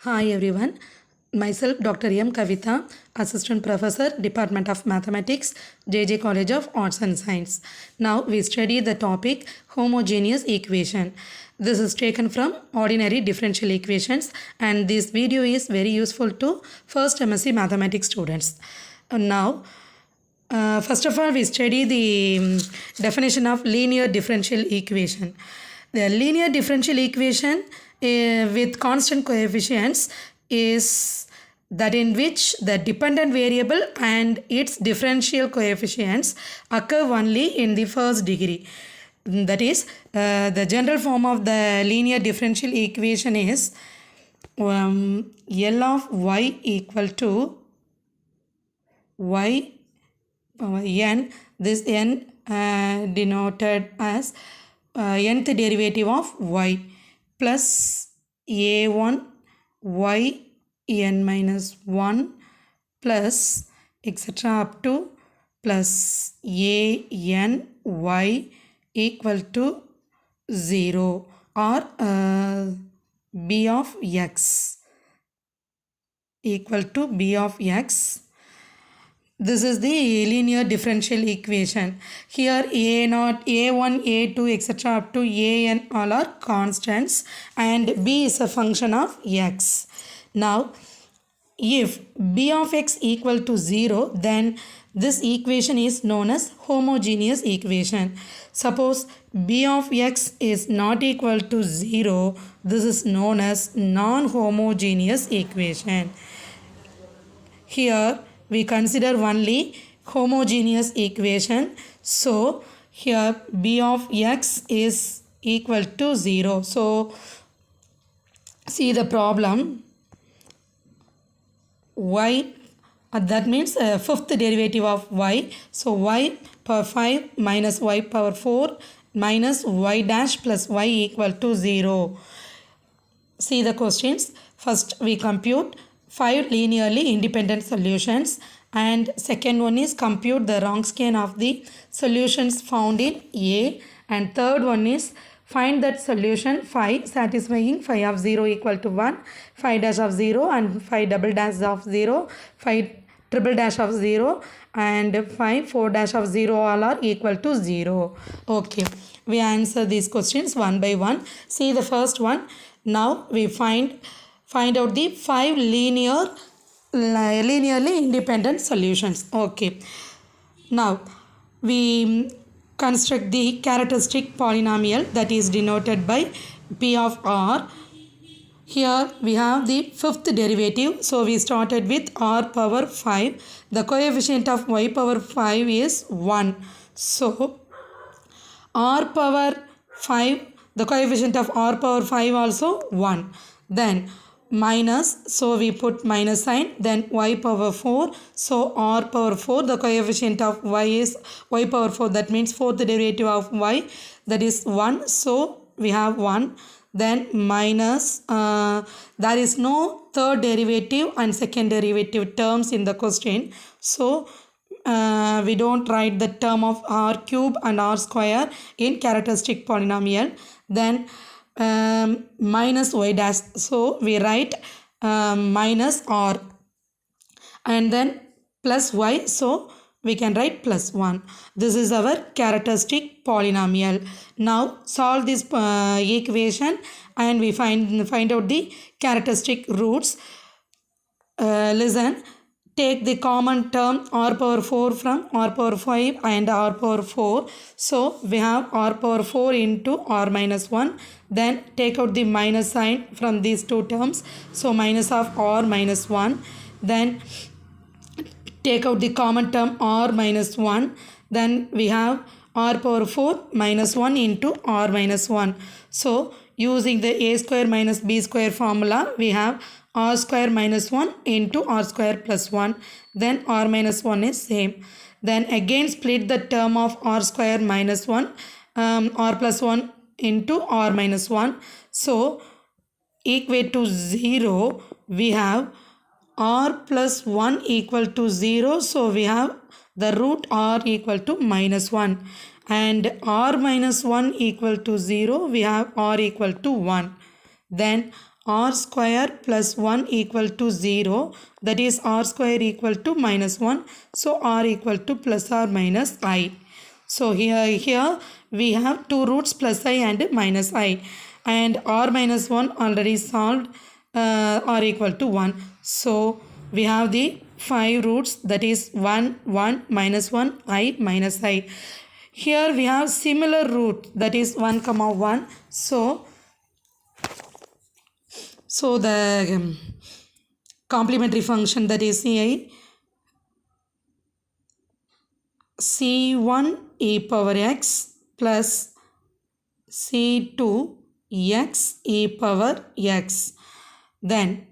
Hi everyone, myself Dr. M. Kavita, Assistant Professor, Department of Mathematics, JJ College of Arts and Science. Now we study the topic Homogeneous Equation. This is taken from Ordinary Differential Equations and this video is very useful to first MSc Mathematics students. First of all, we study the definition of linear differential equation. The linear differential equation with constant coefficients is that in which the dependent variable and its differential coefficients occur only in the first degree. That is, the general form of the linear differential equation is L of y equal to y power n, this n denoted as nth derivative of y plus a1 y n minus 1 plus etc. up to plus a n y equal to 0 or b of x equal to b of x. This is the linear differential equation. Here a0, a1, a2 etc. up to an all are constants and b is a function of x. Now if b of x equal to 0, then this equation is known as homogeneous equation. Suppose b of x is not equal to 0, this is known as non-homogeneous equation. Here we consider only homogeneous equation. So here b of x is equal to 0. So see the problem. Y, that means fifth derivative of y. So y power 5 minus y power 4 minus y dash plus y equal to 0. See the questions. First we compute 5 linearly independent solutions and second one is compute the Wronskian of the solutions found in A, and third one is find that solution phi satisfying phi of 0 equal to 1, phi dash of 0 and phi double dash of 0, phi triple dash of 0 and phi 4 dash of 0 all are equal to 0. Okay, we answer these questions one by one. See the first one. Now we find out the 5 linearly independent solutions. Okay, now we construct the characteristic polynomial that is denoted by p of r. Here we have the fifth derivative, so we started with r power 5. The coefficient of y power 5 is 1. So r power 5, the coefficient of r power 5 also 1. Then minus, so we put minus sign, then y power 4, so r power 4, the coefficient of y is y power 4, that means fourth derivative of y, that is 1, so we have 1. Then minus, there is no third derivative and second derivative terms in the question, so we don't write the term of r cube and r square in characteristic polynomial. Then minus y dash, so we write minus r and then plus y, so we can write plus 1. This is our characteristic polynomial. Now solve this equation and we find out the characteristic roots. Listen, take the common term r power 4 from r power 5 and r power 4. So we have r power 4 into r minus 1. Then take out the minus sign from these two terms. So minus of r minus 1. Then take out the common term r minus 1. Then we have r power 4 minus 1 into r minus 1. So using the a square minus b square formula, we have r square minus 1 into r square plus 1. Then r minus 1 is same. Then again split the term of r square minus 1, r plus 1 into r minus 1. So equate to 0, we have r plus 1 equal to 0. So we have the root r equal to minus 1. And r minus 1 equal to 0, we have r equal to 1. Then r square plus 1 equal to 0, that is r square equal to minus 1, so r equal to plus or minus I. So here we have two roots plus I and minus I, and r minus 1 already solved, r equal to 1. So we have the 5 roots, that is 1, 1, minus 1, I, minus I. Here we have similar root, that is 1 comma 1. So the complementary function, that is c1 e power x plus c2 x e power x, then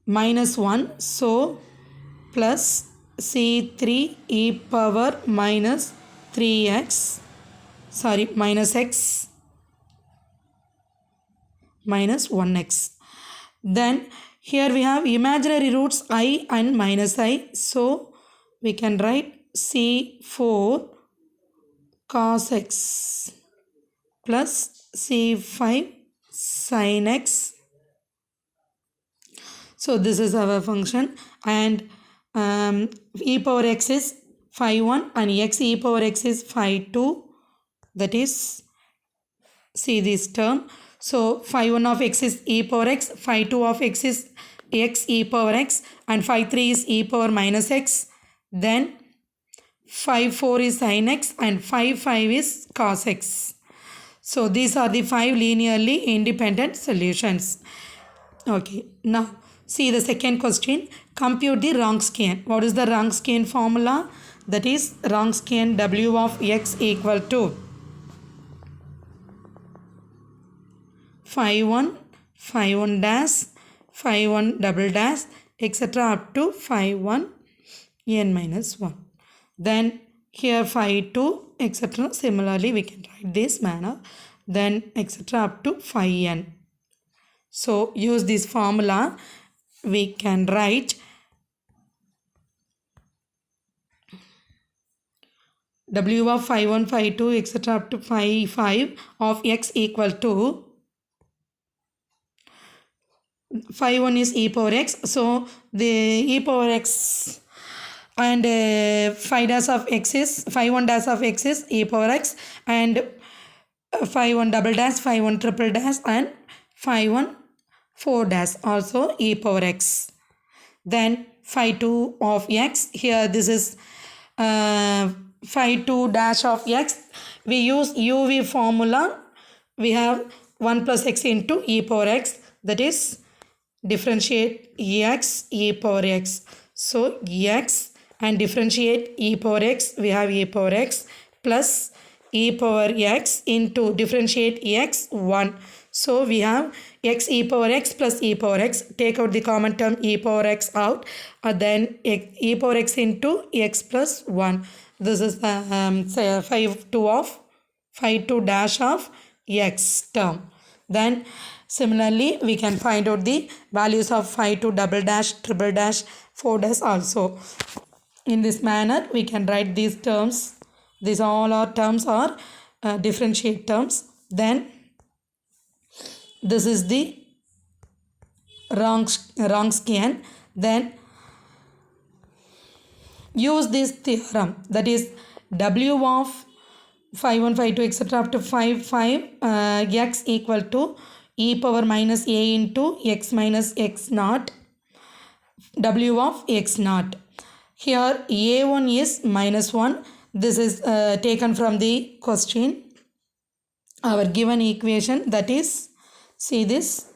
minus 1, so plus c3 e power minus 3x, sorry, minus x minus 1x. Then here we have imaginary roots I and minus I, so we can write c4 cos x plus c5 sin x. So this is our function, and e power x is phi 1 and x e power x is phi 2, that is, see this term. So phi 1 of x is e power x, phi 2 of x is x e power x, and phi 3 is e power minus x. Then phi 4 is sin x and phi 5 is cos x. So these are the 5 linearly independent solutions. Okay, now see the second question. Compute the Wronskian. What is the Wronskian formula? That is Wronskian W of x equal to phi 1 dash, phi 1 double dash, etc. up to phi 1 n minus 1. Then here phi 2, etc. Similarly, we can write this manner. Then etc. up to phi n. So use this formula. We can write W of phi 1, phi 2, etc. up to phi 5 of x equal to phi 1 is e power x. So the e power x and phi dash of x is, phi 1 dash of x is e power x, and phi 1 double dash, phi 1 triple dash, and phi 1 4 dash also e power x. Then phi 2 of x, here this is phi 2 dash of x. We use UV formula. We have 1 plus x into e power x, that is differentiate x e power x. So x and differentiate e power x, we have e power x plus e power x into differentiate x 1. So we have x e power x plus e power x. Take out the common term e power x out, and then e power x into x plus 1. This is phi 2 dash of x term. Then similarly, we can find out the values of phi 2 double dash, triple dash, 4 dash also. In this manner, we can write these terms. These all our terms are differentiate terms. Then this is the Wronskian. Then use this theorem, that is W of phi 1, phi 2, etc. up to phi 5 x equal to e power minus a into x minus x naught, W of x naught. Here a1 is minus 1. This is taken from the question. Our given equation, that is, see this.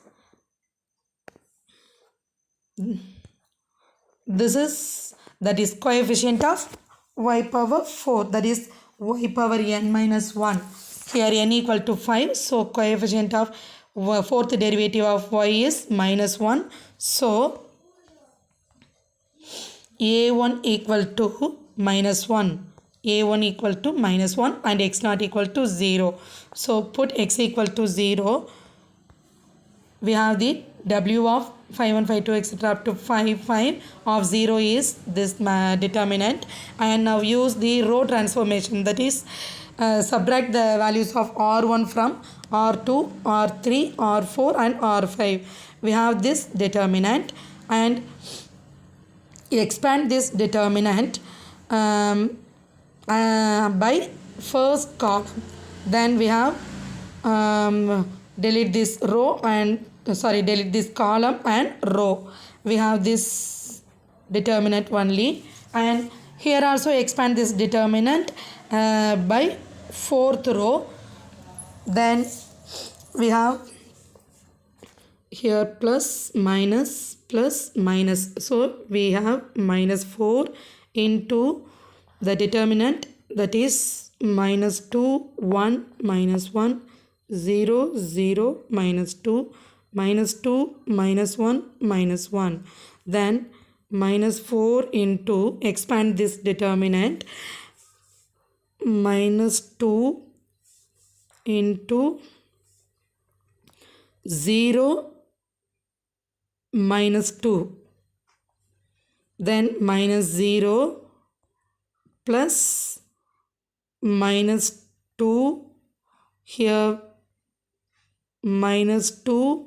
This is, that is coefficient of y power 4, that is y power n minus 1. Here n equal to 5, so coefficient of fourth derivative of y is minus 1. So a1 equal to minus 1. a1 equal to minus 1 and x naught equal to 0. So put x equal to 0. We have the W of phi 1, phi 2, etc. up to phi 5 of 0 is this determinant. And now use the row transformation, that is subtract the values of R1 from R2, R3, R4 and R5. We have this determinant and expand this determinant by first column. Then we have delete this row and delete this column and row. We have this determinant only, and here also expand this determinant by fourth row. Then we have here plus minus, so we have minus 4 into the determinant, that is minus 2 1 minus 1 0 0 minus 2 minus 2 minus 1 minus 1. Then minus 4 into, expand this determinant, minus 2 into 0 minus 2, then minus 0 plus minus 2, here minus 2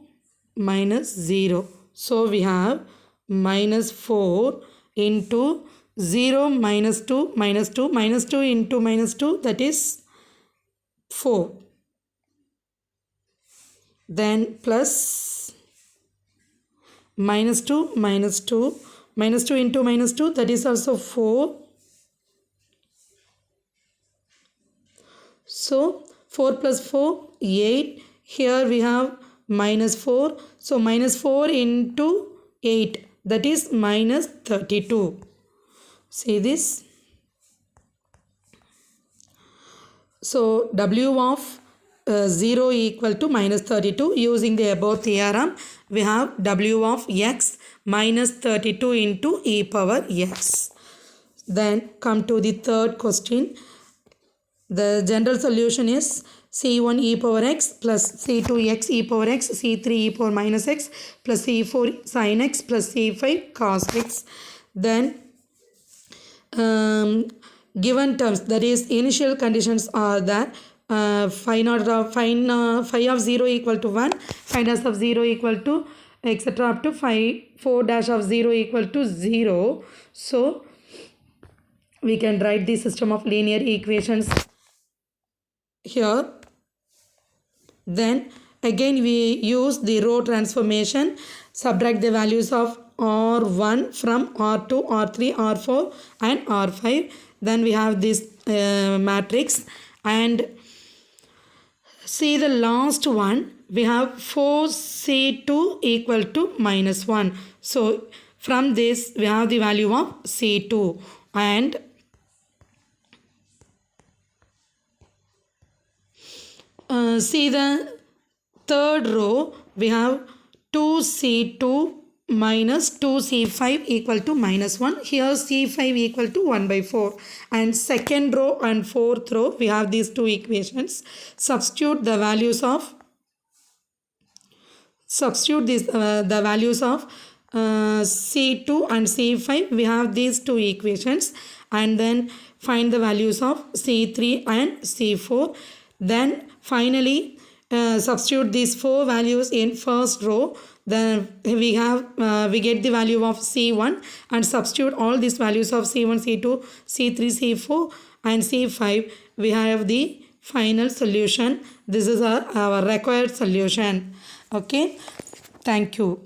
minus 0. So we have minus 4 into 0 minus 2 minus 2 minus 2 into minus 2, that is 4. Then plus minus 2 minus 2 minus 2 into minus 2, that is also 4. So 4 plus 4 8. Here we have minus 4. So minus 4 into 8, that is minus 32. See this. So W of 0 equal to minus 32. Using the above theorem, we have W of x minus 32 into e power x. Then come to the third question. The general solution is C1 e power x plus C2 x e power x, C3 e power minus x plus C4 sin x plus C5 cos x. Then given terms, that is initial conditions are that phi of 0 equal to 1, phi dash of 0 equal to etc. up to phi 4 dash of 0 equal to 0. So we can write the system of linear equations here. Then again we use the row transformation, subtract the values of R1 from R2, R3, R4 and R5. Then we have this matrix, and see the last one, we have 4C2 equal to minus 1. So from this we have the value of C2, and see the third row, we have 2C2 minus 2C5 equal to minus 1. Here C5 equal to 1 by 4. And second row and fourth row, we have these two equations. Substitute the values of the values of C2 and C5. We have these two equations, and then find the values of C3 and C4. Then finally substitute these four values in first row. Then we get the value of C1, and substitute all these values of C1, C2, C3, C4 and C5. We have the final solution. This is our required solution. Okay, thank you.